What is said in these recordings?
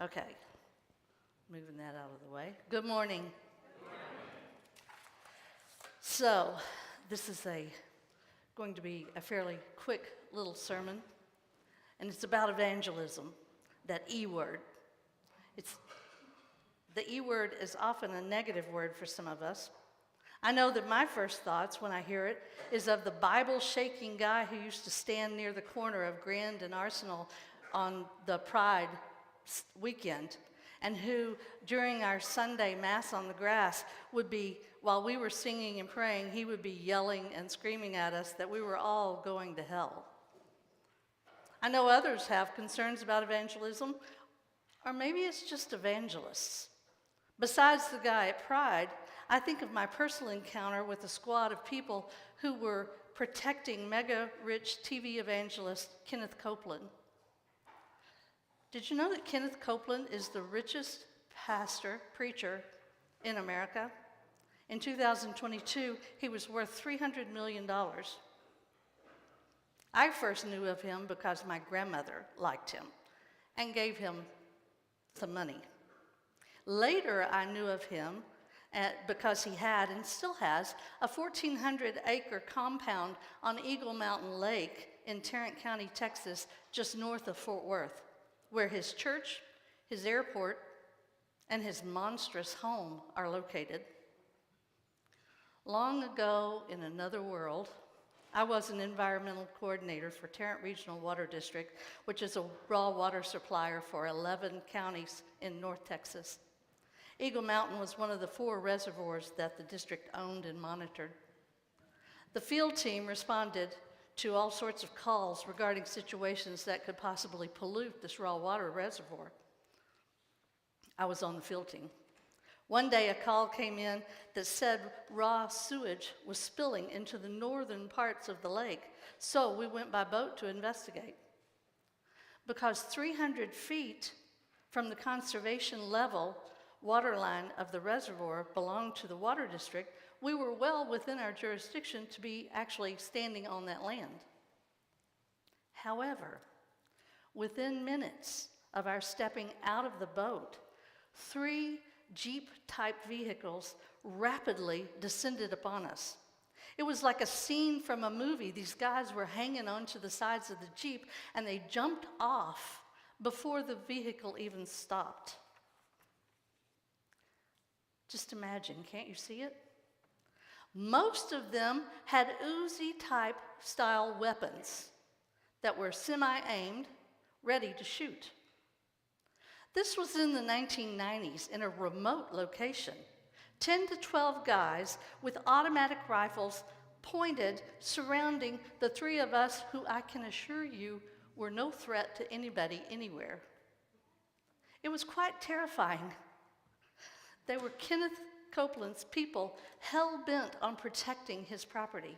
Okay, moving that out of the way. Good morning. So, this is going to be a fairly quick little sermon, and it's about evangelism, that E word. The E word is often a negative word for some of us. I know that my first thoughts when I hear it is of the Bible-shaking guy who used to stand near the corner of Grand and Arsenal on the Pride weekend, and who, during our Sunday Mass on the grass, would be, while we were singing and praying, he would be yelling and screaming at us that we were all going to hell. I know others have concerns about evangelism, or maybe it's just evangelists. Besides the guy at Pride, I think of my personal encounter with a squad of people who were protecting mega-rich TV evangelist Kenneth Copeland. Did you know that Kenneth Copeland is the richest preacher in America? In 2022, he was worth $300 million. I first knew of him because my grandmother liked him and gave him some money. Later, I knew of him because he had and still has a 1,400-acre compound on Eagle Mountain Lake in Tarrant County, Texas, just north of Fort Worth, where his church, his airport, and his monstrous home are located. Long ago, in another world, I was an environmental coordinator for Tarrant Regional Water District, which is a raw water supplier for 11 counties in North Texas. Eagle Mountain was one of the 4 reservoirs that the district owned and monitored. The field team responded to all sorts of calls regarding situations that could possibly pollute this raw water reservoir. I was on the field team. One day a call came in that said raw sewage was spilling into the northern parts of the lake, so we went by boat to investigate. Because 300 feet from the conservation level water line of the reservoir belonged to the water district, we were well within our jurisdiction to be actually standing on that land. However, within minutes of our stepping out of the boat, 3 Jeep-type vehicles rapidly descended upon us. It was like a scene from a movie. These guys were hanging onto the sides of the Jeep, and they jumped off before the vehicle even stopped. Just imagine, can't you see it? Most of them had Uzi-type style weapons that were semi-aimed, ready to shoot. This was in the 1990s in a remote location. 10 to 12 guys with automatic rifles pointed, surrounding the 3 of us who I can assure you were no threat to anybody anywhere. It was quite terrifying. They were Kenneth Copeland's people, hell-bent on protecting his property.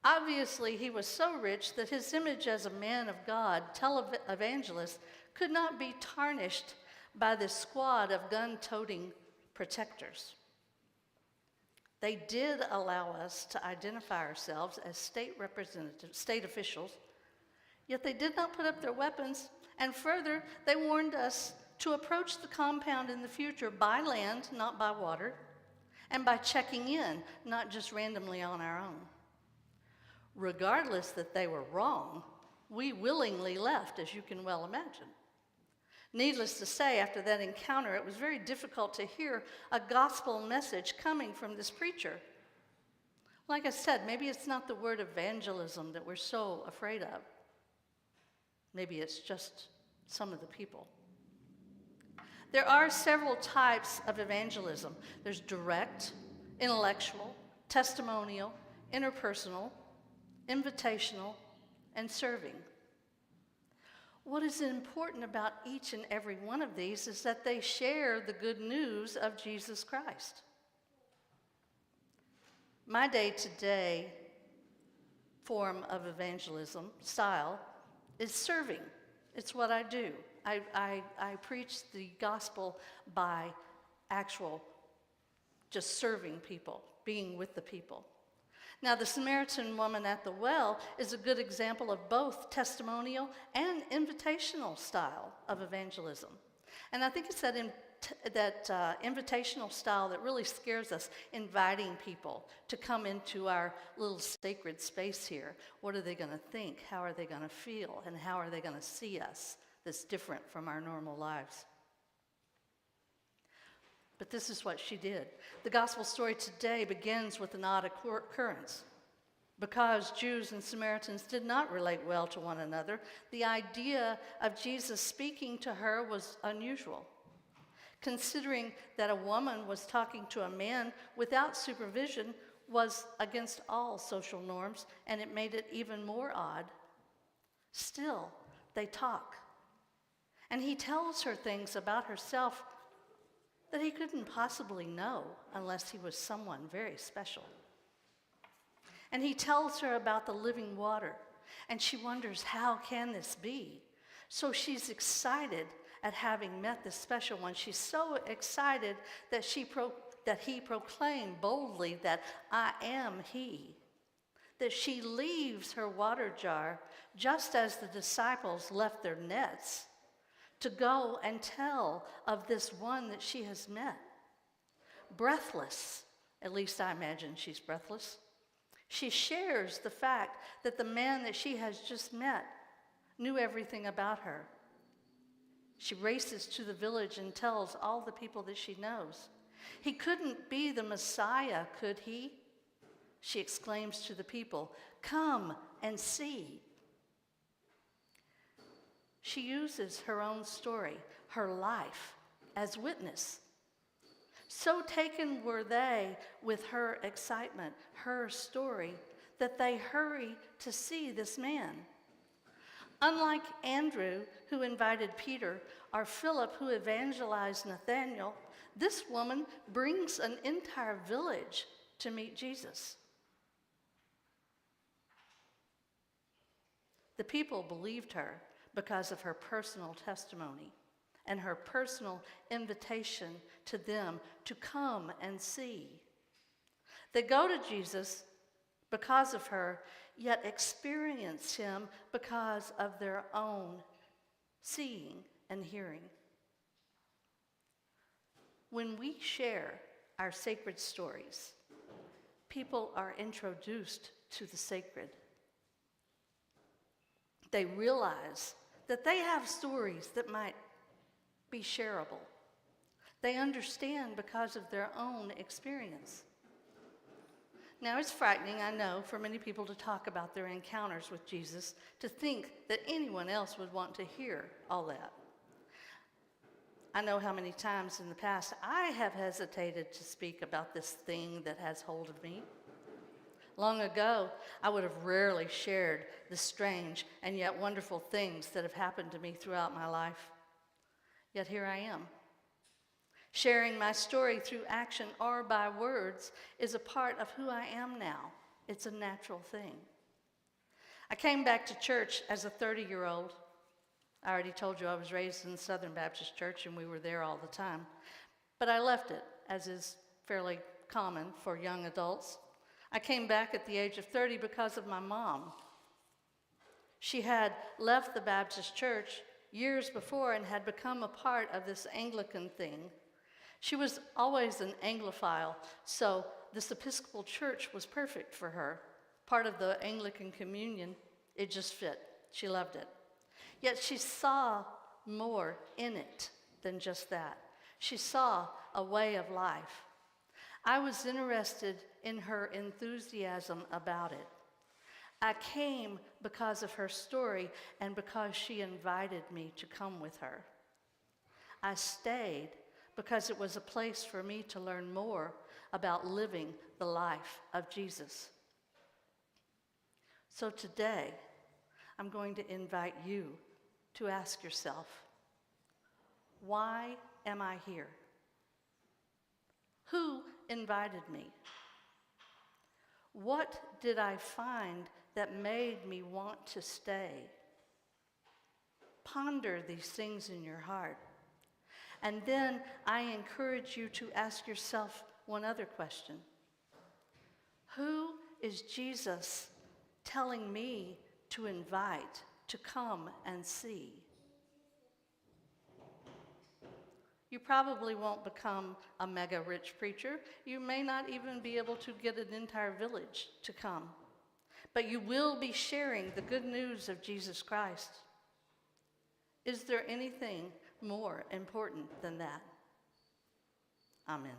Obviously, he was so rich that his image as a man of God, televangelist, could not be tarnished by this squad of gun-toting protectors. They did allow us to identify ourselves as state representatives, state officials, yet they did not put up their weapons, and further, they warned us to approach the compound in the future by land, not by water, and by checking in, not just randomly on our own. Regardless that they were wrong, we willingly left, as you can well imagine. Needless to say, after that encounter, it was very difficult to hear a gospel message coming from this preacher. Like I said, maybe it's not the word evangelism that we're so afraid of. Maybe it's just some of the people. There are several types of evangelism. There's direct, intellectual, testimonial, interpersonal, invitational, and serving. What is important about each and every one of these is that they share the good news of Jesus Christ. My day-to-day form of evangelism style is serving. It's what I do. I preach the gospel by actual just serving people, being with the people. Now, the Samaritan woman at the well is a good example of both testimonial and invitational style of evangelism. And I think it's that invitational style that really scares us, inviting people to come into our little sacred space here. What are they going to think? How are they going to feel? And how are they going to see us that's different from our normal lives? But this is what she did. The gospel story today begins with an odd occurrence. Because Jews and Samaritans did not relate well to one another, the idea of Jesus speaking to her was unusual. Considering that a woman was talking to a man without supervision was against all social norms, and it made it even more odd. Still, they talk. And he tells her things about herself that he couldn't possibly know unless he was someone very special. And he tells her about the living water, and she wonders, how can this be? So she's excited at having met this special one. She's so excited that he proclaimed boldly that I am he. That she leaves her water jar just as the disciples left their nets to go and tell of this one that she has met. Breathless, at least I imagine she's breathless. She shares the fact that the man that she has just met knew everything about her. She races to the village and tells all the people that she knows. He couldn't be the Messiah, could he? She exclaims to the people, come and see. She uses her own story, her life, as witness. So taken were they with her excitement, her story, that they hurry to see this man. Unlike Andrew, who invited Peter, or Philip, who evangelized Nathanael, this woman brings an entire village to meet Jesus. The people believed her because of her personal testimony and her personal invitation to them to come and see. They go to Jesus because of her, yet experience him because of their own seeing and hearing. When we share our sacred stories, people are introduced to the sacred. They realize that they have stories that might be shareable. They understand because of their own experience. Now, it's frightening, I know, for many people to talk about their encounters with Jesus, to think that anyone else would want to hear all that. I know how many times in the past I have hesitated to speak about this thing that has hold of me. Long ago, I would have rarely shared the strange and yet wonderful things that have happened to me throughout my life. Yet here I am. Sharing my story through action or by words is a part of who I am now. It's a natural thing. I came back to church as a 30-year-old. I already told you I was raised in the Southern Baptist Church and we were there all the time. But I left it, as is fairly common for young adults. I came back at the age of 30 because of my mom. She had left the Baptist church years before and had become a part of this Anglican thing. She was always an Anglophile, so this Episcopal church was perfect for her. Part of the Anglican communion, it just fit. She loved it. Yet she saw more in it than just that. She saw a way of life. I was interested in her enthusiasm about it. I came because of her story and because she invited me to come with her. I stayed because it was a place for me to learn more about living the life of Jesus. So today, I'm going to invite you to ask yourself, why am I here? Who invited me? What did I find that made me want to stay? Ponder these things in your heart. And then I encourage you to ask yourself one other question. Who is Jesus telling me to invite, to come and see? You probably won't become a mega rich preacher. You may not even be able to get an entire village to come. But you will be sharing the good news of Jesus Christ. Is there anything more important than that? Amen.